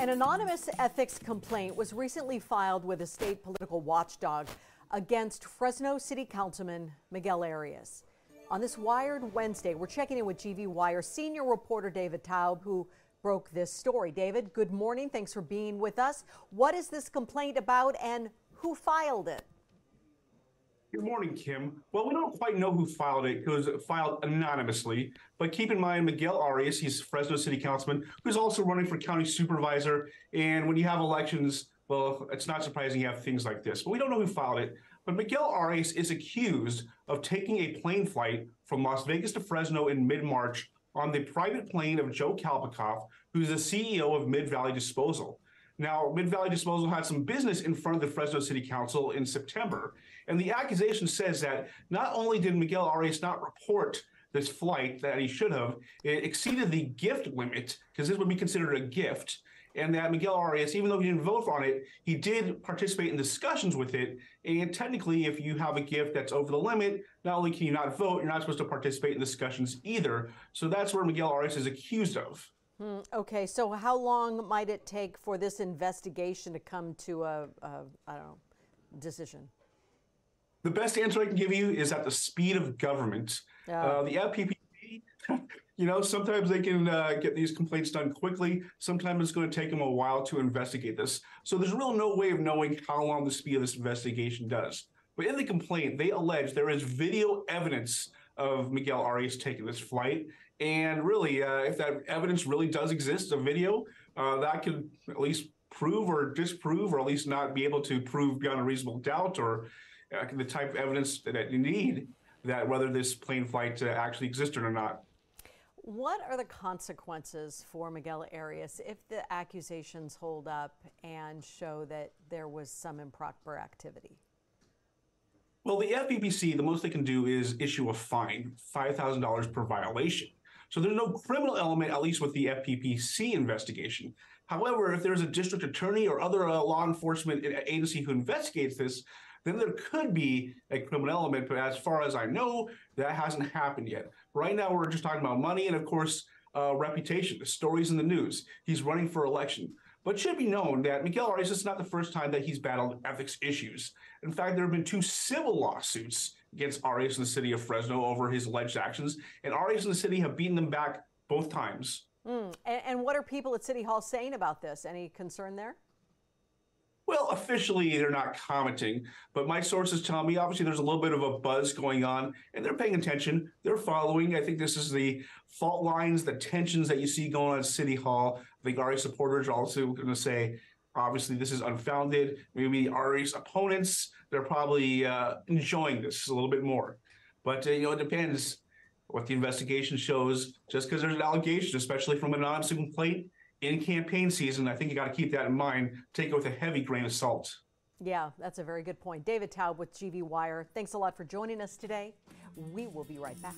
An anonymous ethics complaint was recently filed with a state political watchdog against Fresno City Councilman Miguel Arias. On this Wired Wednesday, we're checking in with GV Wire senior reporter David Taub, who broke this story. David, good morning. Thanks for being with us. What is this complaint about and who filed it? Good morning, Kim. Well, we don't quite know who filed it because it filed anonymously. But keep in mind, Miguel Arias, he's Fresno City Councilman, who's also running for county supervisor. And when you have elections, well, it's not surprising you have things like this. But we don't know who filed it. But Miguel Arias is accused of taking a plane flight from Las Vegas to Fresno in mid-March on the private plane of Joe Kalpikoff, who's the CEO of Mid-Valley Disposal. Now, Mid-Valley Disposal had some business in front of the Fresno City Council in September, and the accusation says that not only did Miguel Arias not report this flight that he should have, it exceeded the gift limit, because this would be considered a gift, and that Miguel Arias, even though he didn't vote on it, he did participate in discussions with it, and technically, if you have a gift that's over the limit, not only can you not vote, you're not supposed to participate in discussions either, so that's where Miguel Arias is accused of. Okay, so how long might it take for this investigation to come to a I don't know, decision? The best answer I can give you is at the speed of government. The FPPC, sometimes they can get these complaints done quickly. Sometimes it's going to take them a while to investigate this. So there's really no way of knowing how long the speed of this investigation does. But in the complaint, they allege there is video evidence of Miguel Arias taking this flight. And really, if that evidence really does exist, a video, that could at least prove or disprove, or at least not be able to prove beyond a reasonable doubt, or the type of evidence that you need that whether this plane flight actually existed or not. What are the consequences for Miguel Arias if the accusations hold up and show that there was some improper activity? Well, the FPPC, the most they can do is issue a fine, $5,000 per violation. So there's no criminal element, at least with the FPPC investigation. However, if there's a district attorney or other law enforcement agency who investigates this, then there could be a criminal element. But as far as I know, that hasn't happened yet. Right now, we're just talking about money and, of course, reputation, the stories in the news. He's running for election. But it should be known that Miguel Arias is not the first time that he's battled ethics issues. In fact, there have been 2 civil lawsuits against Arias in the city of Fresno over his alleged actions, and Arias and the city have beaten them back both times. And what are people at City Hall saying about this? Any concern there? Well, officially, they're not commenting, but my sources tell me, obviously, there's a little bit of a buzz going on, and they're paying attention. They're following. I think this is the fault lines, the tensions that you see going on at City Hall. I think Arias supporters are also going to say, obviously, this is unfounded. Maybe Arias opponents, they're probably enjoying this a little bit more. But, it depends what the investigation shows. Just because there's an allegation, especially from an anonymous complaint, in campaign season, I think you got to keep that in mind. Take it with a heavy grain of salt. Yeah, that's a very good point. David Taub with GV Wire. Thanks a lot for joining us today. We will be right back.